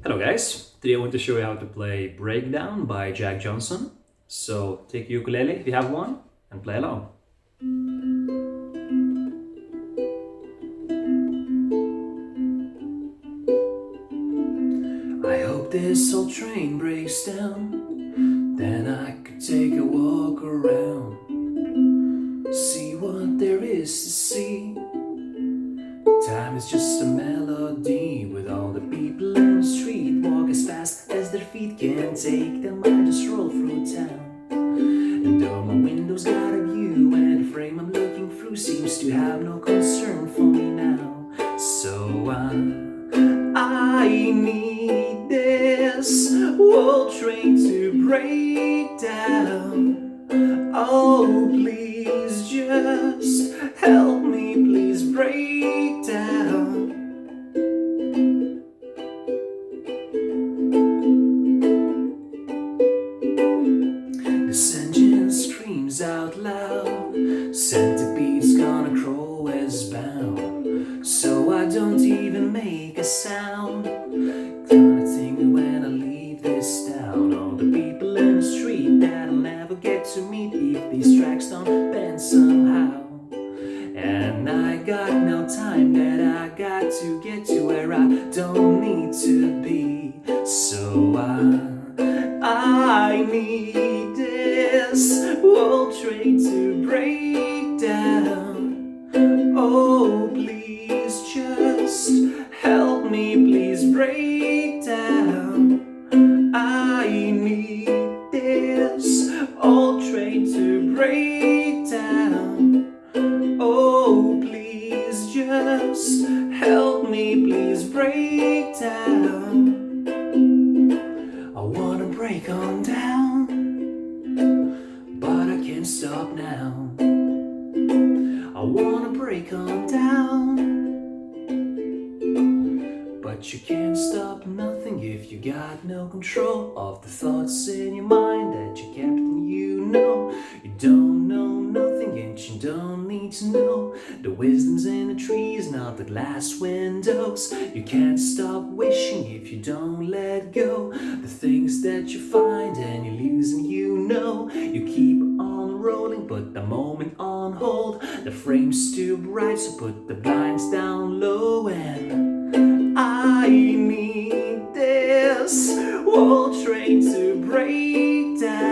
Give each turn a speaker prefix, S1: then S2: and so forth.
S1: Hello guys, today I want to show you how to play Breakdown by Jack Johnson. So take your ukulele if you have one and play along. I hope this old train breaks down, then I could take a walk around, see what there is to see. Time is just a melody with all the people in the street walk as fast as their feet can take them. I just roll through town, and though my window's got a view and the frame I'm looking through seems to have no concern for me now. So I need this world train to break down. Oh, please just help me, please break down. This engine screams out loud, centipede's gonna crawl westbound, so I don't even make a sound. Gonna think when I leave this town, all the people in the street that I'll never get to meet if these tracks don't bend somehow. And I got no time that I got to get to where I don't need to be. So I need this world train to break down. Oh, please just help me, please break down. I need this old train to break down. Oh, please just help me, please break down. I wanna break on down, but I can't stop now. I wanna break on down, but you can't stop nothing if you got no control of the thoughts in your mind that you kept and you know. You don't know nothing and you don't need to know. The wisdom's in the trees, not the glass windows. You can't stop wishing if you don't let go. The things that you find and you lose and you know. You keep on rolling, put the moment on hold. The frame's too bright, so put the blinds down low. And I need this world train to break down.